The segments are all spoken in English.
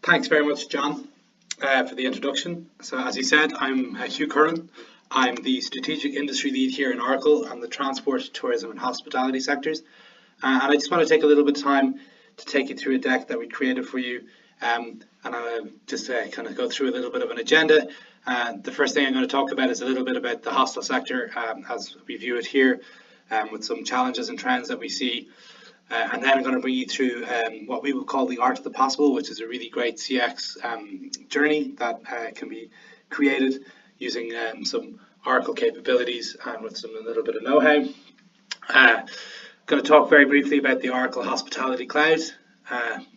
Thanks very much, John, for the introduction. So, as you said, I'm Hugh Curran. I'm the Strategic Industry Lead here in Oracle on the transport, tourism, and hospitality sectors. And I just want to take a little bit of time to take you through a deck that we created for you. And I'll just kind of go through a little bit of an agenda. The first thing I'm going to talk about is a little bit about the hostel sector as we view it here, with some challenges and trends that we see. And then I'm going to bring you through what we will call the art of the possible, which is a really great CX journey that can be created using some Oracle capabilities and with a little bit of know-how. Going to talk very briefly about the Oracle Hospitality Cloud.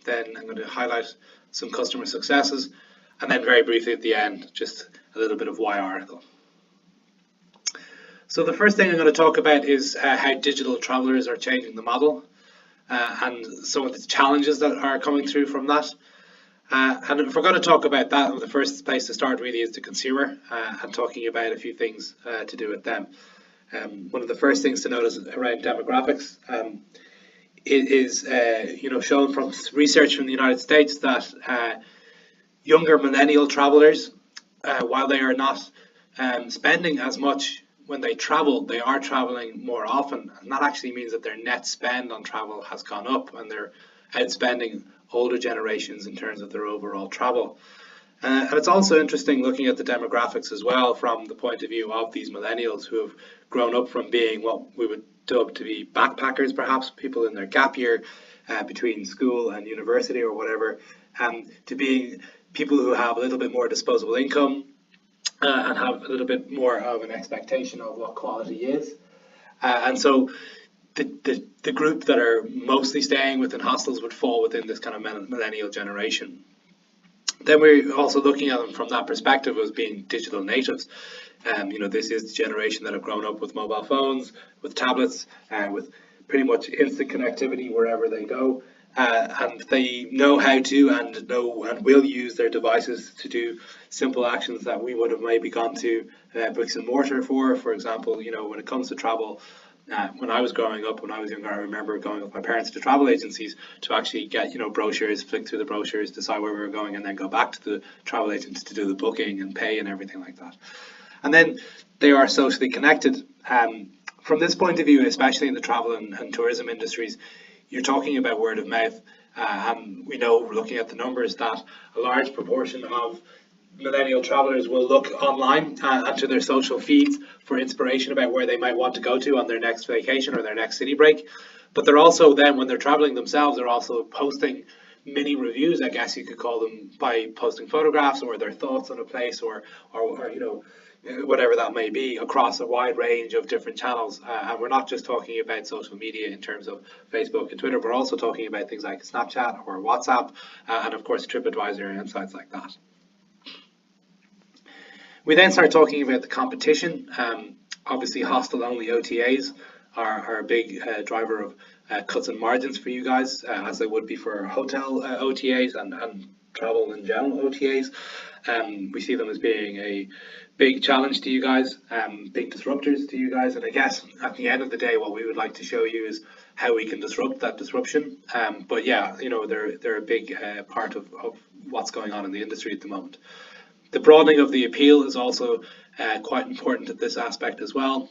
Then I'm going to highlight some customer successes, and then very briefly at the end, just a little bit of why Oracle. So the first thing I'm going to talk about is how digital travelers are changing the model. And some of the challenges that are coming through from that. And if we're going to talk about that, the first place to start really is the consumer, and talking about a few things to do with them. One of the first things to notice around demographics is shown from research from the United States that younger millennial travelers, while they are not spending as much when they travel, they are traveling more often, and that actually means that their net spend on travel has gone up and they're outspending older generations in terms of their overall travel. And it's also interesting looking at the demographics as well from the point of view of these millennials who have grown up from being what we would dub to be backpackers, perhaps people in their gap year between school and university or whatever, to being people who have a little bit more disposable income, and have a little bit more of an expectation of what quality is. And so the group that are mostly staying within hostels would fall within this kind of millennial generation. Then we're also looking at them from that perspective as being digital natives. This is the generation that have grown up with mobile phones, with tablets, with pretty much instant connectivity wherever they go. And they know how to and will use their devices to do simple actions that we would have maybe gone to bricks and mortar for. For example, when it comes to travel, when I was growing up, when I was younger, I remember going with my parents to travel agencies to actually get, brochures, flick through the brochures, decide where we were going, and then go back to the travel agents to do the booking and pay and everything like that. And then they are socially connected. From this point of view, especially in the travel and tourism industries, you're talking about word of mouth, and we know, looking at the numbers, that a large proportion of millennial travelers will look online and to their social feeds for inspiration about where they might want to go to on their next vacation or their next city break. But they're also then, when they're traveling themselves, they're also posting mini reviews, I guess you could call them, by posting photographs or their thoughts on a place or whatever that may be, across a wide range of different channels. And we're not just talking about social media in terms of Facebook and Twitter, we're also talking about things like Snapchat or WhatsApp, and of course TripAdvisor and sites like that. We then start talking about the competition. Obviously hostel-only OTAs are a big driver of cuts and margins for you guys, as they would be for hotel OTAs and travel in general OTAs. We see them as being a big challenge to you guys, big disruptors to you guys, and I guess at the end of the day what we would like to show you is how we can disrupt that disruption. But yeah, they're a big part of what's going on in the industry at the moment. The broadening of the appeal is also quite important at this aspect as well.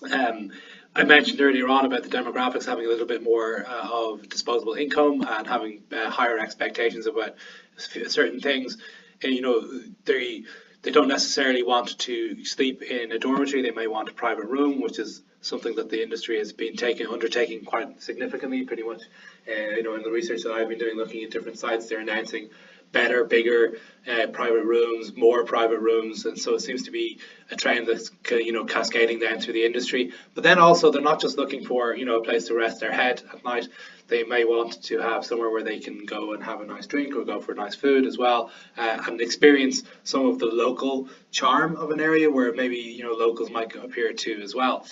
I mentioned earlier on about the demographics having a little bit more of disposable income and having higher expectations about certain things. And, they don't necessarily want to sleep in a dormitory. They may want a private room, which is something that the industry has been undertaking quite significantly. Pretty much, in the research that I've been doing, looking at different sites, they're announcing better, bigger private rooms, more private rooms, and so it seems to be a trend that's cascading down through the industry. But then also they're not just looking for a place to rest their head at night. They may want to have somewhere where they can go and have a nice drink or go for nice food as well, and experience some of the local charm of an area where maybe locals might appear to as well.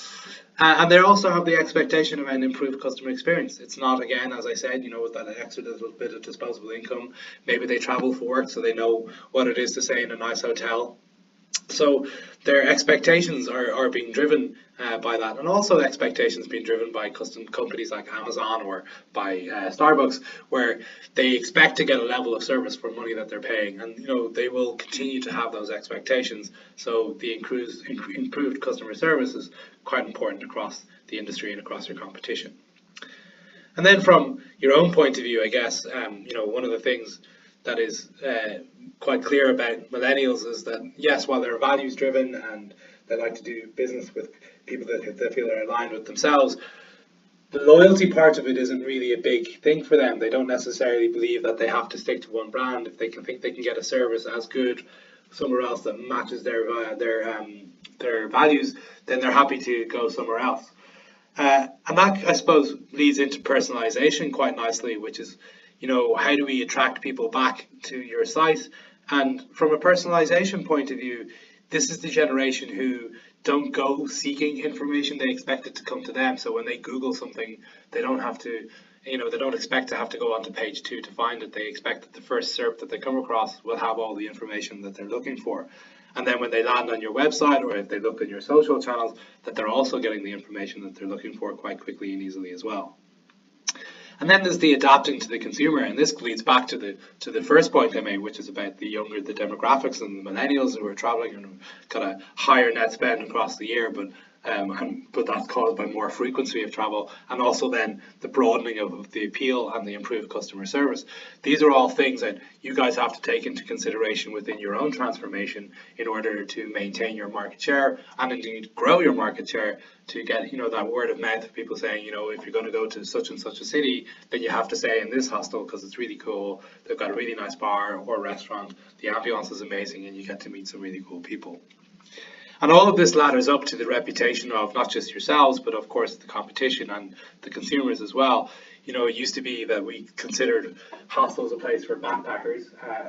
And they also have the expectation of an improved customer experience. It's not, again, as I said, with that extra little bit of disposable income. Maybe they travel for work, so they know what it is to stay in a nice hotel. So their expectations are being driven by that, and also expectations being driven by custom companies like Amazon or by Starbucks, where they expect to get a level of service for money that they're paying, and they will continue to have those expectations. So the improved customer service is quite important across the industry and across your competition. And then from your own point of view, I guess, one of the things that is quite clear about millennials is that, yes, while they're values driven and they like to do business with people that they feel are aligned with themselves, the loyalty part of it isn't really a big thing for them. They don't necessarily believe that they have to stick to one brand. If they can think they can get a service as good somewhere else that matches their values, then they're happy to go somewhere else. And that, I suppose, leads into personalization quite nicely, which is, how do we attract people back to your site? And from a personalization point of view, this is the generation who don't go seeking information, they expect it to come to them. So when they Google something, they don't have to, they don't expect to have to go onto page 2 to find it. They expect that the first SERP that they come across will have all the information that they're looking for. And then when they land on your website, or if they look at your social channels, that they're also getting the information that they're looking for quite quickly and easily as well. And then there's the adapting to the consumer, and this leads back to the first point I made, which is about the demographics and the millennials who are traveling and got a higher net spend across the year, but that's caused by more frequency of travel, and also then the broadening of the appeal and the improved customer service. These are all things that you guys have to take into consideration within your own transformation in order to maintain your market share and indeed grow your market share, to get that word of mouth of people saying, if you're going to go to such and such a city, then you have to stay in this hostel because it's really cool, they've got a really nice bar or restaurant, the ambiance is amazing, and you get to meet some really cool people. And all of this ladders up to the reputation of not just yourselves, but of course the competition and the consumers as well. It used to be that we considered hostels a place for backpackers,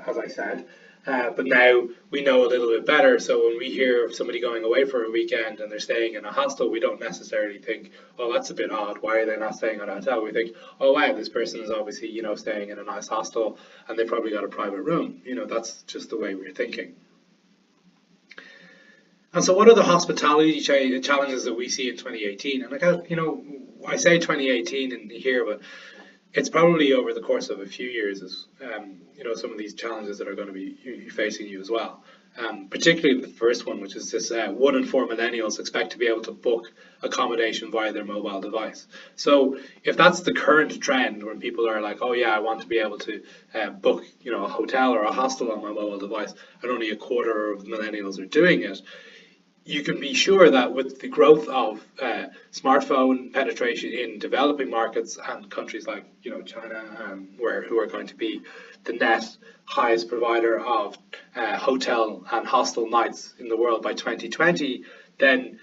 as I said, but now we know a little bit better. So when we hear of somebody going away for a weekend and they're staying in a hostel, we don't necessarily think, oh, that's a bit odd, why are they not staying in a hotel? We think, oh wow, this person is obviously, staying in a nice hostel and they probably got a private room. That's just the way we're thinking. And so what are the hospitality challenges that we see in 2018? And I say 2018 in here, but it's probably over the course of a few years, some of these challenges that are going to be facing you as well. Particularly the first one, which is this 1 in 4 millennials expect to be able to book accommodation via their mobile device. So if that's the current trend, when people are like, oh yeah, I want to be able to book a hotel or a hostel on my mobile device, and only a quarter of millennials are doing it, you can be sure that with the growth of smartphone penetration in developing markets and countries like China, who are going to be the net highest provider of hotel and hostel nights in the world by 2020, then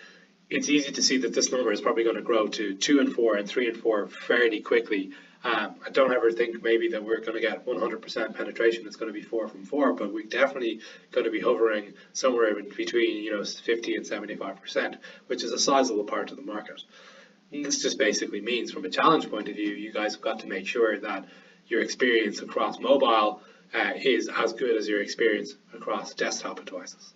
it's easy to see that this number is probably going to grow to 2 in 4 and 3 in 4 fairly quickly. I don't ever think maybe that we're going to get 100% penetration. It's going to be 4 from 4, but we're definitely going to be hovering somewhere in between 50 and 75%, which is a sizable part of the market. And this just basically means, from a challenge point of view, you guys have got to make sure that your experience across mobile is as good as your experience across desktop devices.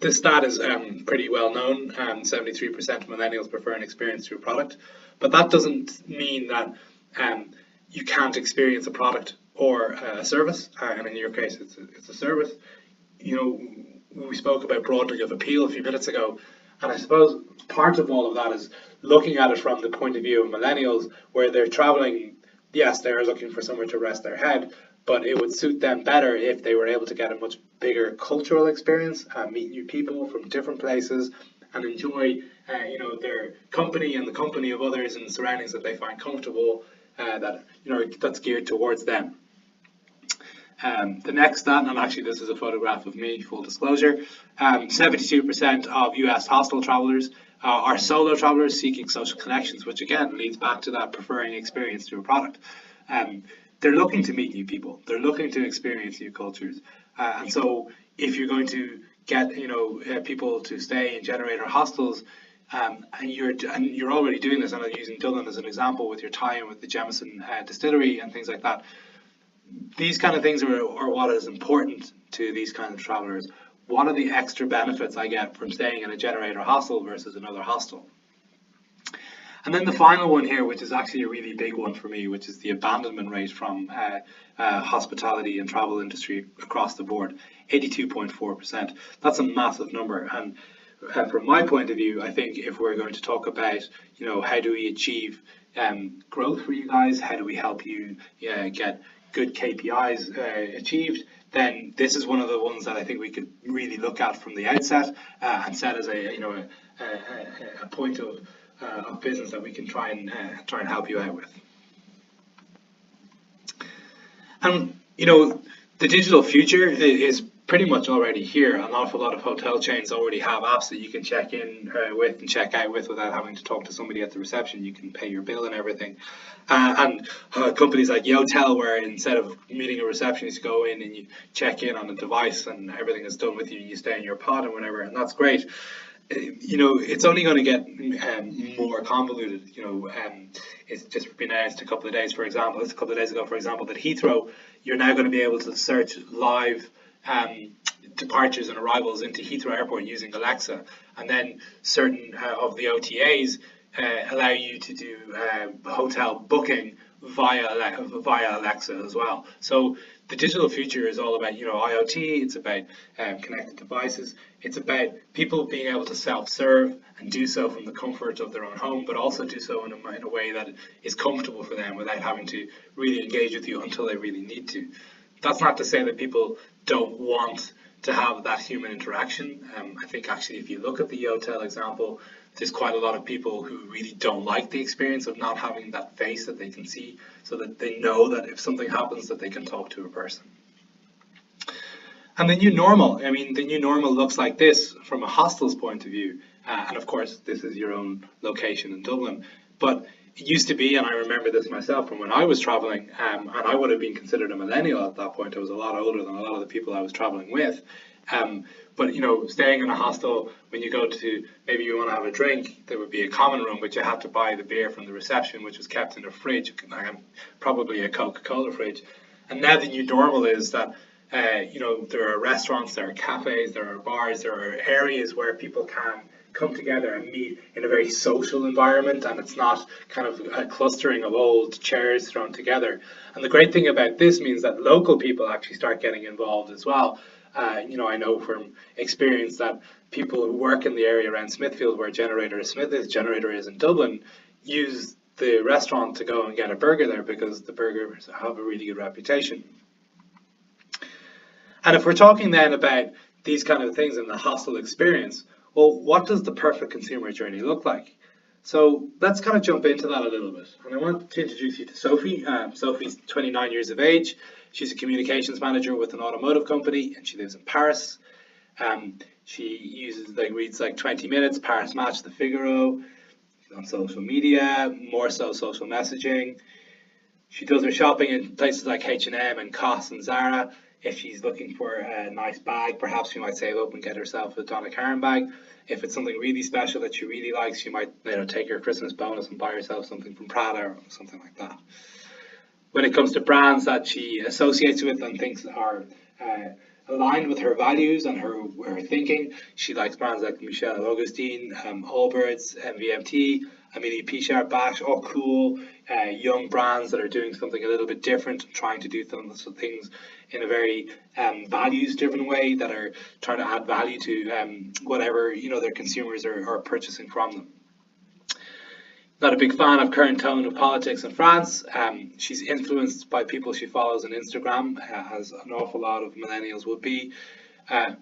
This stat is pretty well known. 73% of millennials prefer an experience through a product, but that doesn't mean that you can't experience a product or a service. And in your case, it's a service. We spoke about broadening of appeal a few minutes ago, and I suppose part of all of that is looking at it from the point of view of millennials, where they're traveling. Yes, they're looking for somewhere to rest their head, but it would suit them better if they were able to get a much bigger cultural experience, meet new people from different places, and enjoy their company and the company of others in surroundings that they find comfortable, that's geared towards them. The next stat, and actually this is a photograph of me, full disclosure, 72% of US hostel travelers are solo travelers seeking social connections, which again leads back to that preferring experience through a product. They're looking to meet new people. They're looking to experience new cultures. And so if you're going to get people to stay in generator hostels, and you're already doing this, and I'm using Dublin as an example with your tie-in with the Jameson distillery and things like that. These kind of things are what is important to these kind of travelers. what are the extra benefits I get from staying in a Generator hostel versus another hostel? And then the final one here, which is actually a really big one for me, which is the abandonment rate from hospitality and travel industry across the board, 82.4%. That's a massive number. And from my point of view, I think if we're going to talk about, how do we achieve growth for you guys, how do we help you get good KPIs achieved, then this is one of the ones that I think we could really look at from the outset and set as a point of business that we can try and help you out with. And the digital future is pretty much already here. An awful lot of hotel chains already have apps that you can check in with and check out with without having to talk to somebody at the reception. You can pay your bill and everything. And companies like Yotel, where instead of meeting a receptionist, you go in and you check in on a device and everything is done with you. You stay in your pod and whatever, and that's great. It's only going to get more convoluted. It's just been announced a couple of days ago, for example, that Heathrow, you're now going to be able to search live departures and arrivals into Heathrow Airport using Alexa, and then certain of the OTAs allow you to do hotel booking via Alexa as well. So the digital future is all about IoT. It's about connected devices. It's about people being able to self-serve and do so from the comfort of their own home, but also do so in a way that is comfortable for them without having to really engage with you until they really need to. That's not to say that people don't want to have that human interaction. I think actually if you look at the Yotel example, there's quite a lot of people who really don't like the experience of not having that face that they can see, so that they know that if something happens that they can talk to a person. And the new normal, the new normal looks like this from a hostel's point of view. And of course, this is your own location in Dublin. But it used to be, and I remember this myself from when I was traveling, and I would have been considered a millennial at that point. I was a lot older than a lot of the people I was traveling with. But staying in a hostel, when you go to, maybe you want to have a drink, there would be a common room, but you had to buy the beer from the reception, which was kept in a fridge, probably a Coca-Cola fridge. And now the new normal is that there are restaurants, there are cafes, there are bars, there are areas where people can come together and meet in a very social environment, and it's not kind of a clustering of old chairs thrown together. And the great thing about this means that local people actually start getting involved as well. I know from experience that people who work in the area around Smithfield, where Generator is in Dublin, use the restaurant to go and get a burger there because the burgers have a really good reputation. And if we're talking then about these kind of things in the hostel experience, well, what does the perfect consumer journey look like? So let's kind of jump into that a little bit. And I want to introduce you to Sophie. Sophie's 29 years of age. She's a communications manager with an automotive company, and she lives in Paris. She reads 20 Minutes, Paris Match, The Figaro, on social media, more so social messaging. She does her shopping in places like H&M and COS and Zara. If she's looking for a nice bag, perhaps she might save up and get herself a Donna Karan bag. If it's something really special that she really likes, she might take her Christmas bonus and buy herself something from Prada or something like that. When it comes to brands that she associates with and thinks are aligned with her values and her thinking, she likes brands like Michel Augustin, Allbirds, MVMT, Amelie Pichard, Bash, all cool, young brands that are doing something a little bit different, trying to do some things in a very values-driven way, that are trying to add value to whatever their consumers are purchasing from them. Not a big fan of current tone of politics in France. She's influenced by people she follows on Instagram, as an awful lot of millennials would be.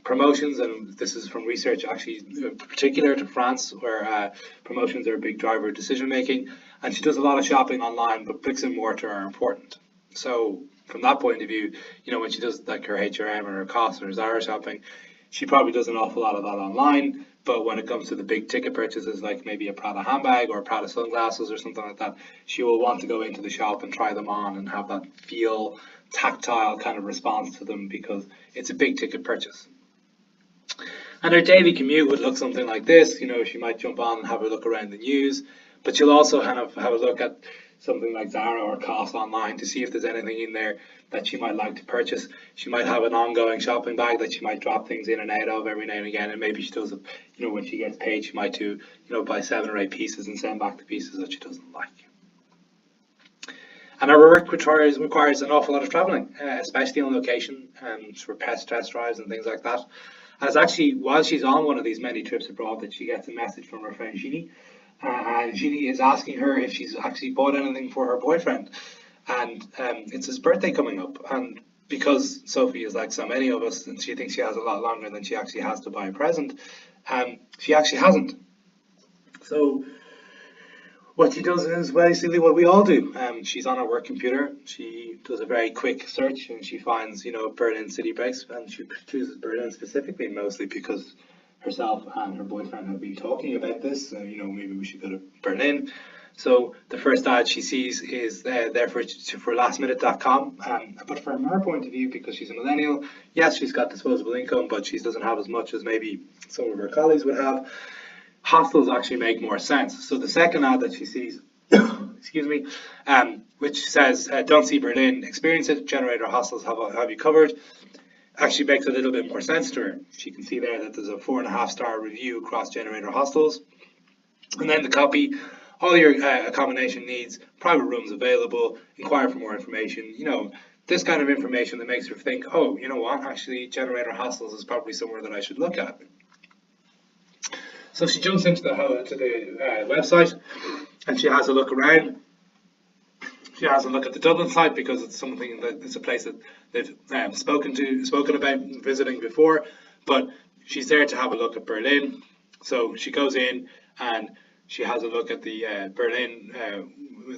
Promotions, and this is from research actually particular to France, where promotions are a big driver of decision making. And she does a lot of shopping online, but bricks and mortar are important. So from that point of view, when she does her H&M or her COS or her Zara shopping, she probably does an awful lot of that online. But when it comes to the big ticket purchases, like maybe a Prada handbag or Prada sunglasses or something like that, she will want to go into the shop and try them on and have that feel, tactile kind of response to them, because it's a big ticket purchase. And her daily commute would look something like this. She might jump on and have a look around the news, but she'll also kind of have a look at something like Zara or COS online to see if there's anything in there that she might like to purchase. She might have an ongoing shopping bag that she might drop things in and out of every now and again, and maybe she does it, when she gets paid, she might do, buy 7 or 8 pieces and send back the pieces that she doesn't like. And our work requires an awful lot of travelling, especially on location, for test drives and things like that. And it's actually while she's on one of these many trips abroad that she gets a message from her friend Jeannie. And Jeannie is asking her if she's actually bought anything for her boyfriend. And it's his birthday coming up. And because Sophie is like so many of us, and she thinks she has a lot longer than she actually has to buy a present, she actually hasn't. So what she does is basically what we all do. She's on her work computer. She does a very quick search and she finds, Berlin city breaks, and she chooses Berlin specifically, mostly because herself and her boyfriend have been talking about this. Maybe we should go to Berlin. So the first ad she sees is there for lastminute.com. But from her point of view, because she's a millennial, yes, she's got disposable income, but she doesn't have as much as maybe some of her colleagues would have. Hostels actually make more sense. So the second ad that she sees, excuse me, which says, don't see Berlin, experience it, Generator Hostels have you covered, actually makes a little bit more sense to her. She can see there that there's a 4.5-star review across Generator Hostels. And then the copy, all your accommodation needs, private rooms available, inquire for more information, this kind of information that makes her think, oh, you know what, actually Generator Hostels is probably somewhere that I should look at. So she jumps into the website and she has a look around. She has a look at the Dublin site because it's something that it's a place that they've spoken about visiting before. But she's there to have a look at Berlin. So she goes in and she has a look at the Berlin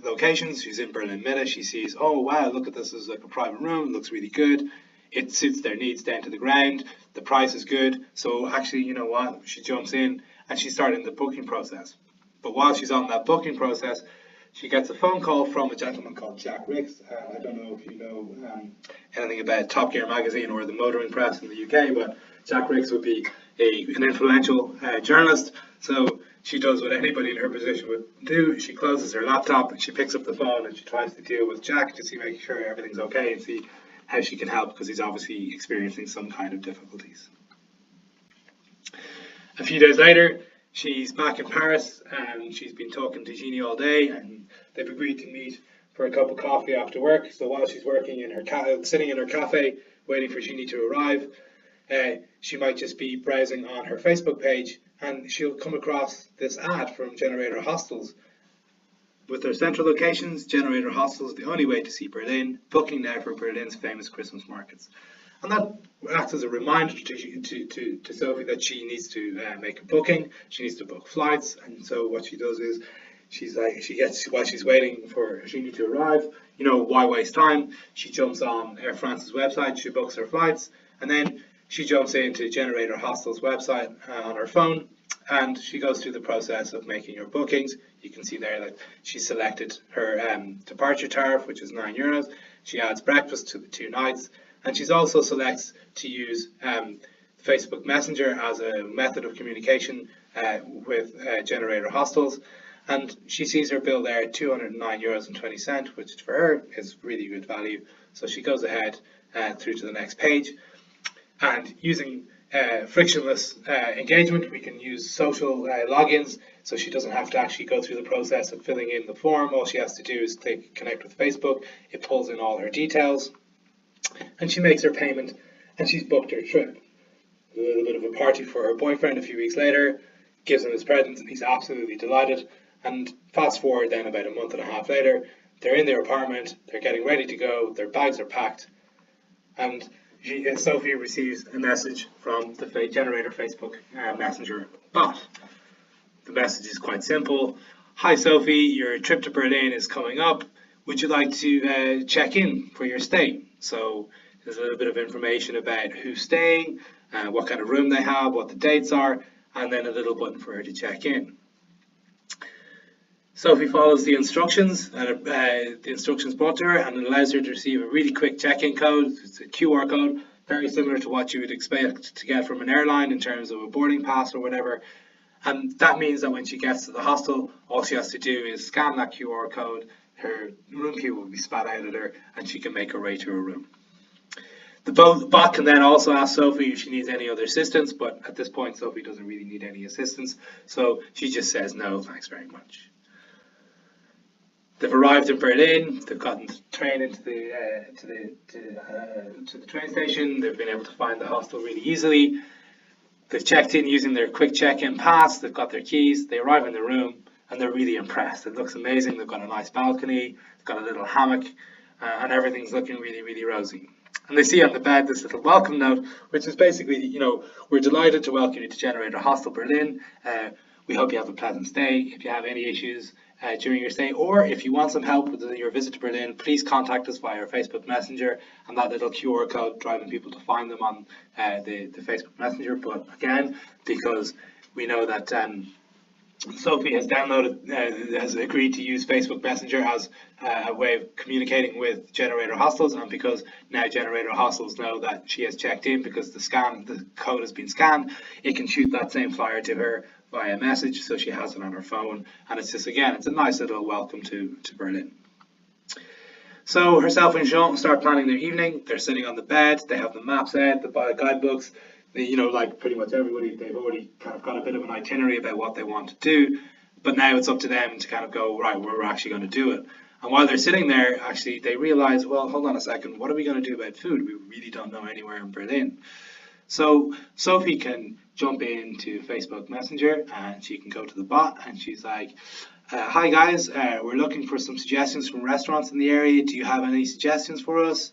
locations. She's in Berlin Mitte. She sees, oh wow, look at this, is like a private room. It looks really good. It suits their needs down to the ground. The price is good. So actually, you know what? She jumps in and she's starting the booking process. But while she's on that booking process, she gets a phone call from a gentleman called Jack Ricks. I don't know if you know anything about Top Gear magazine or the motoring press in the UK, but Jack Ricks would be an influential journalist. So she does what anybody in her position would do. She closes her laptop and she picks up the phone and she tries to deal with Jack to make sure everything's okay and see how she can help, because he's obviously experiencing some kind of difficulties. A few days later, she's back in Paris and she's been talking to Jeannie all day, and they've agreed to meet for a cup of coffee after work. So while she's working in her sitting in her cafe waiting for Jeannie to arrive, she might just be browsing on her Facebook page and she'll come across this ad from Generator Hostels. With their central locations, Generator Hostels, the only way to see Berlin, booking now for Berlin's famous Christmas markets. And that acts as a reminder to Sophie that she needs to make a booking. She needs to book flights. And so what she does is, while she's waiting for Jeannie to arrive, why waste time? She jumps on Air France's website, she books her flights, and then she jumps into Generator Hostels website on her phone, and she goes through the process of making her bookings. You can see there that she selected her departure tariff, which is €9. She adds breakfast to the 2 nights, and she also selects to use Facebook Messenger as a method of communication with Generator Hostels. And she sees her bill there, €209.20, which for her is really good value. So she goes ahead through to the next page. And using frictionless engagement, we can use social logins, so she doesn't have to actually go through the process of filling in the form. All she has to do is click connect with Facebook. It pulls in all her details, and she makes her payment, and she's booked her trip. A little bit of a party for her boyfriend a few weeks later, gives him his presents, and he's absolutely delighted. And fast forward then about a month and a half later, they're in their apartment, they're getting ready to go, their bags are packed, and Sophie receives a message from the Generator Facebook Messenger bot. The message is quite simple. Hi Sophie, your trip to Berlin is coming up. Would you like to check in for your stay? So there's a little bit of information about who's staying, what kind of room they have, what the dates are, and then a little button for her to check in. Sophie follows the instructions, and the instructions brought to her, and it allows her to receive a really quick check-in code. It's a QR code, very similar to what you would expect to get from an airline in terms of a boarding pass or whatever. And that means that when she gets to the hostel, all she has to do is scan that QR code, her room key will be spat out at her, and she can make her way to her room. The bot can then also ask Sophie if she needs any other assistance, but at this point Sophie doesn't really need any assistance, so she just says no, thanks very much. They've arrived in Berlin. They've gotten the train into to the train station. They've been able to find the hostel really easily. They've checked in using their quick check-in pass. They've got their keys. They arrive in the room and they're really impressed. It looks amazing. They've got a nice balcony. They've got a little hammock, and everything's looking really, really rosy. And they see on the bed this little welcome note, which is basically, we're delighted to welcome you to Generator Hostel Berlin. We hope you have a pleasant stay. If you have any issues during your stay, or if you want some help with your visit to Berlin, please contact us via our Facebook Messenger and that little QR code driving people to find them on the Facebook Messenger. But again, because we know that Sophie has has agreed to use Facebook Messenger as a way of communicating with Generator Hostels, and because now Generator Hostels know that she has checked in because the code has been scanned, it can shoot that same flyer to her via message, so she has it on her phone, and it's just, again, it's a nice little welcome to Berlin. So herself and Jean start planning their evening. They're sitting on the bed, they have the maps out, the guidebooks. Like pretty much everybody, they've already kind of got a bit of an itinerary about what they want to do, but now it's up to them to kind of go, right, we're actually going to do it. And while they're sitting there, actually, they realize, well, hold on a second, what are we going to do about food? We really don't know anywhere in Berlin. So Sophie can jump into Facebook Messenger and she can go to the bot and she's like, hi guys, we're looking for some suggestions from restaurants in the area. Do you have any suggestions for us?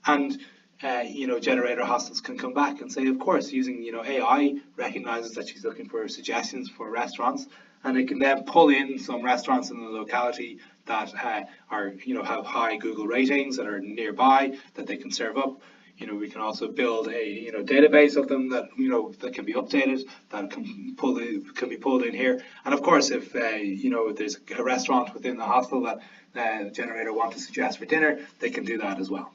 And Generator Hostels can come back and say, of course, using, AI recognizes that she's looking for suggestions for restaurants, and it can then pull in some restaurants in the locality that have high Google ratings that are nearby that they can serve up. We can also build a database of them that that can be updated, that can be pulled in here. And of course, if there's a restaurant within the hostel that the Generator want to suggest for dinner, they can do that as well.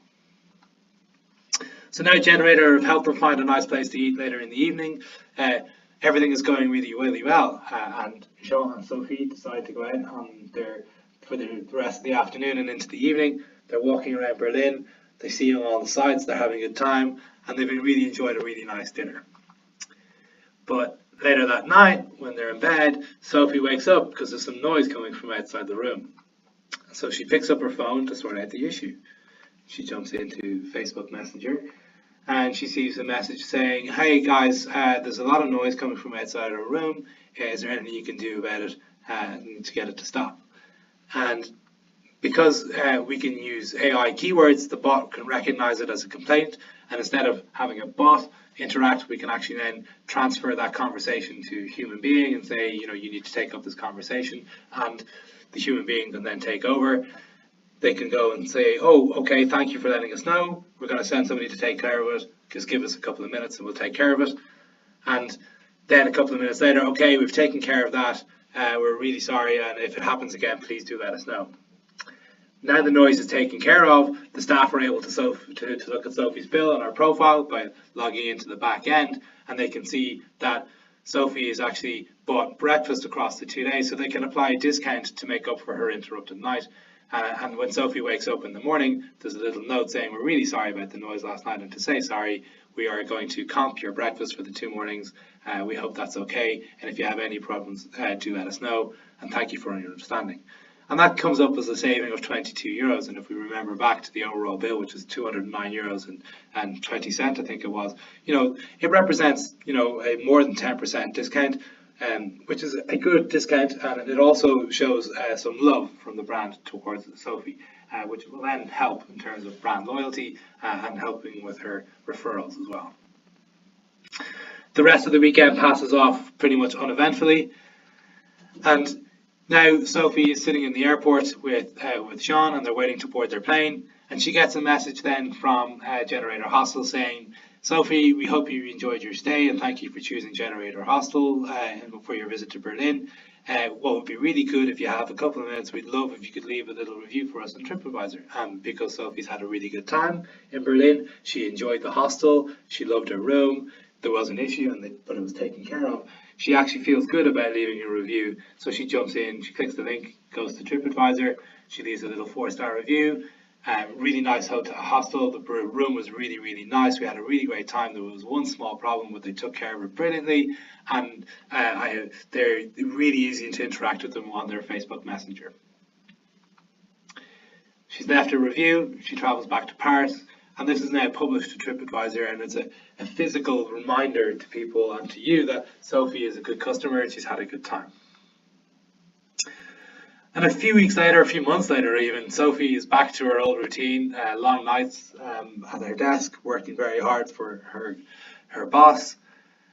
So now Generator have helped them find a nice place to eat later in the evening. Everything is going really, really well, and Jean and Sophie decide to go out for the rest of the afternoon and into the evening. They're walking around Berlin. They see on all the sides. They're having a good time, and they've really enjoyed a really nice dinner. But later that night, when they're in bed, Sophie wakes up because there's some noise coming from outside the room. So she picks up her phone to sort out the issue. She jumps into Facebook Messenger and she sees a message saying, hey guys, there's a lot of noise coming from outside our room. Is there anything you can do about it to get it to stop? And because we can use AI keywords, the bot can recognize it as a complaint, and instead of having a bot interact, we can actually then transfer that conversation to a human being and say, you need to take up this conversation, and the human being can then take over. They can go and say, oh, okay, thank you for letting us know. We're going to send somebody to take care of it. Just give us a couple of minutes and we'll take care of it. And then a couple of minutes later, okay, we've taken care of that. We're really sorry, and if it happens again, please do let us know. Now the noise is taken care of, the staff are able to look at Sophie's bill on our profile by logging into the back end, and they can see that Sophie has actually bought breakfast across the 2 days, so they can apply a discount to make up for her interrupted night. And when Sophie wakes up in the morning, there's a little note saying, we're really sorry about the noise last night, and to say sorry, we are going to comp your breakfast for the 2 mornings. We hope that's okay, and if you have any problems, do let us know, and thank you for your understanding. And that comes up as a saving of €22, and if we remember back to the overall bill, which is €209 and 20 cents, I think it was, it represents, a more than 10% discount, which is a good discount, and it also shows some love from the brand towards Sophie, which will then help in terms of brand loyalty and helping with her referrals as well. The rest of the weekend passes off pretty much uneventfully, and now Sophie is sitting in the airport with Sean, and they're waiting to board their plane, and she gets a message then from Generator Hostel saying, Sophie, we hope you enjoyed your stay and thank you for choosing Generator Hostel for your visit to Berlin. What would be really good if you have a couple of minutes, we'd love if you could leave a little review for us on TripAdvisor. Because Sophie's had a really good time in Berlin, she enjoyed the hostel, she loved her room, there was an issue but it was taken care of. She actually feels good about leaving a review, so she jumps in, she clicks the link, goes to TripAdvisor, She leaves a little 4-star review. Really nice hostel. The room was really nice. We had a really great time. There was one small problem, but they took care of it brilliantly. And they're really easy to interact with them on their Facebook Messenger. She's left a review. She travels back to Paris. And this is now published to TripAdvisor, and it's a physical reminder to people and to you that Sophie is a good customer and she's had a good time. And a few weeks later, a few months later even, Sophie is back to her old routine, long nights at her desk, working very hard for her boss.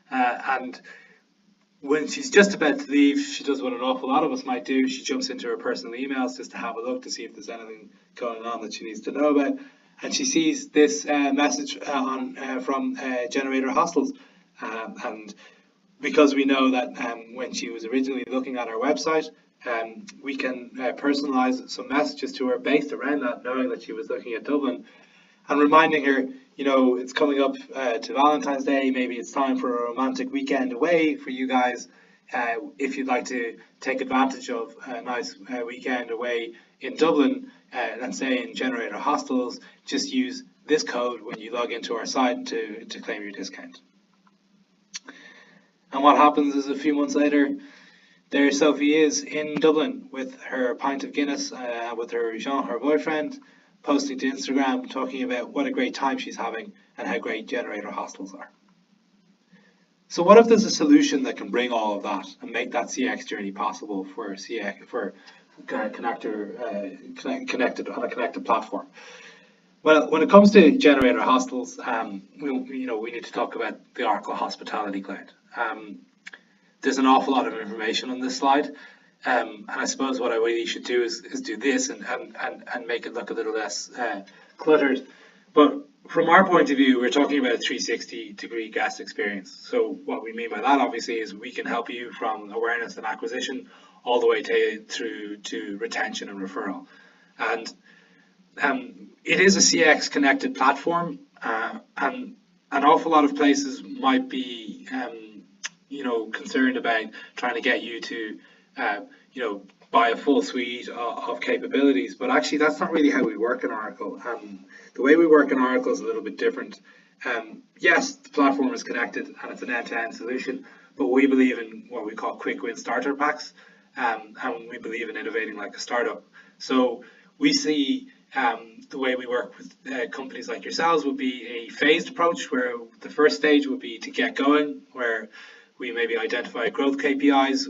And when she's just about to leave, she does what an awful lot of us might do. She jumps into her personal emails just to have a look to see if there's anything going on that she needs to know about. And she sees this message from Generator Hostels. And because we know that when she was originally looking at our website, we can personalize some messages to her based around that, knowing that she was looking at Dublin and reminding her, you know, it's coming up to Valentine's Day. Maybe it's time for a romantic weekend away for you guys. If you'd like to take advantage of a nice weekend away in Dublin, let's say in Generator Hostels, just use this code when you log into our site to claim your discount. And what happens is a few months later, there Sophie is in Dublin with her pint of Guinness, with her Jean, her boyfriend, posting to Instagram, talking about what a great time she's having and how great Generator Hostels are. So what if there's a solution that can bring all of that and make that CX journey possible for connected on a connected platform? Well, when it comes to Generator Hostels, we need to talk about the Oracle Hospitality Cloud. There's an awful lot of information on this slide, and I suppose what I really should do is do this and make it look a little less cluttered. But from our point of view, we're talking about a 360-degree guest experience. So what we mean by that, obviously, is we can help you from awareness and acquisition all the way through to retention and referral. And it is a CX connected platform, and an awful lot of places might be concerned about trying to get you to buy a full suite of capabilities, but actually that's not really how we work in Oracle. The way we work in Oracle is a little bit different. Yes, the platform is connected and it's an end-to-end solution, but we believe in what we call quick win starter packs, and we believe in innovating like a startup. So we see the way we work with companies like yourselves would be a phased approach, where the first stage would be to get going, where we maybe identify growth KPIs,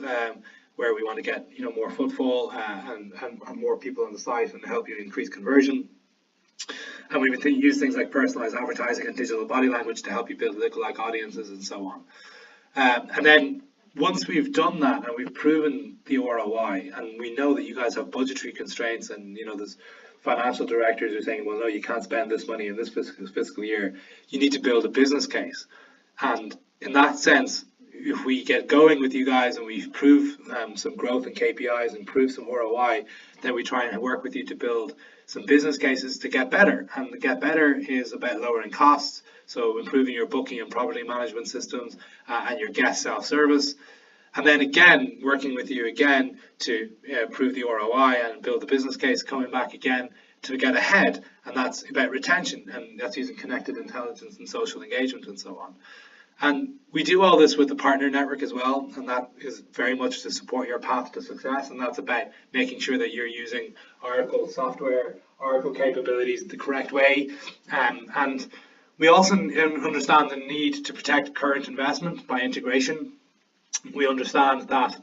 where we want to get more footfall and more people on the site and help you increase conversion. And we would use things like personalized advertising and digital body language to help you build lookalike audiences and so on. And then once we've done that and we've proven the ROI, and we know that you guys have budgetary constraints, and there's financial directors who are saying, well, no, you can't spend this money in this fiscal year. You need to build a business case. And in that sense, if we get going with you guys and we prove some growth in KPIs and prove some ROI, then we try and work with you to build some business cases to get better. And the get better is about lowering costs, so improving your booking and property management systems and your guest self-service. And then again, working with you again to prove the ROI and build the business case, coming back again to get ahead. And that's about retention, and that's using connected intelligence and social engagement and so on. And we do all this with the partner network as well, and that is very much to support your path to success, and that's about making sure that you're using Oracle software, Oracle capabilities the correct way. And we also understand the need to protect current investment by integration. We understand that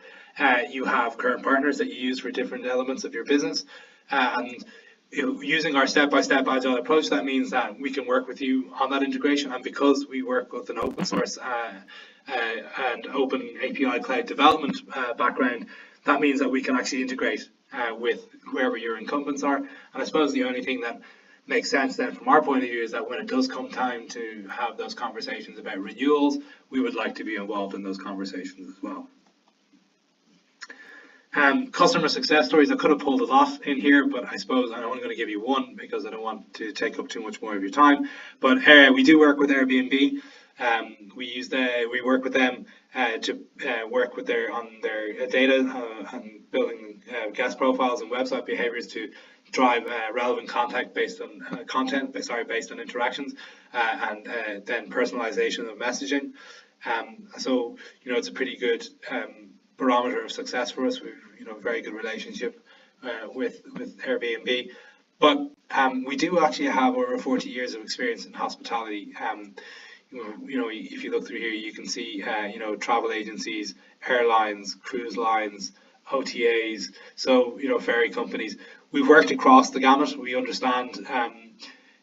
you have current partners that you use for different elements of your business, and using our step-by-step agile approach, that means that we can work with you on that integration. And because we work with an open source and open API cloud development background, that means that we can actually integrate with wherever your incumbents are. And I suppose the only thing that makes sense then from our point of view is that when it does come time to have those conversations about renewals, we would like to be involved in those conversations as well. Customer success stories, I could have pulled a lot in here, but I suppose I'm only going to give you one because I don't want to take up too much more of your time. But we do work with Airbnb. We work with them to work with on their data and building guest profiles and website behaviors to drive relevant based on interactions, and then personalization of messaging. So it's a pretty good barometer of success for us. We've very good relationship with Airbnb, but we do actually have over 40 years of experience in hospitality. If you look through here, you can see, travel agencies, airlines, cruise lines, OTAs, so, ferry companies. We've worked across the gamut. We understand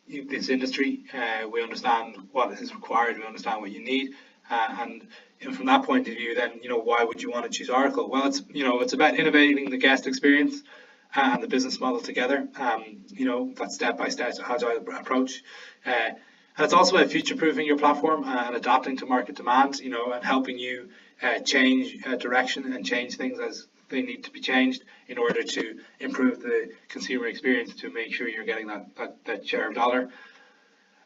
this industry. We understand what is required. We understand what you need. And from that point of view, then, why would you want to choose Oracle? Well, it's about innovating the guest experience and the business model together. That step-by-step agile approach. And it's also about future-proofing your platform and adapting to market demand, and helping you change direction and change things as they need to be changed in order to improve the consumer experience to make sure you're getting that share of dollar.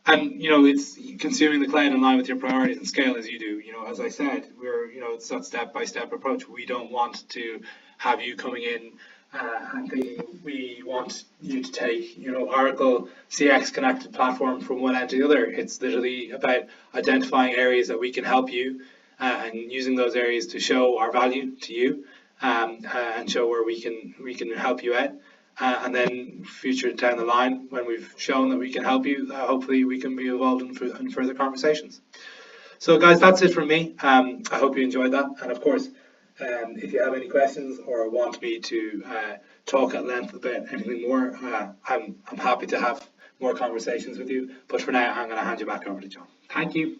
And it's consuming the cloud in line with your priorities and scale as you do. As I said, it's that step-by-step approach. We don't want to have you coming in and thinking we want you to take, Oracle CX connected platform from one end to the other. It's literally about identifying areas that we can help you, and using those areas to show our value to you, and show where we can help you out. And then future down the line, when we've shown that we can help you, hopefully we can be involved in further conversations. So guys, that's it from me. I hope you enjoyed that. And of course, if you have any questions or want me to talk at length about anything more, I'm happy to have more conversations with you. But for now, I'm going to hand you back over to John. Thank you.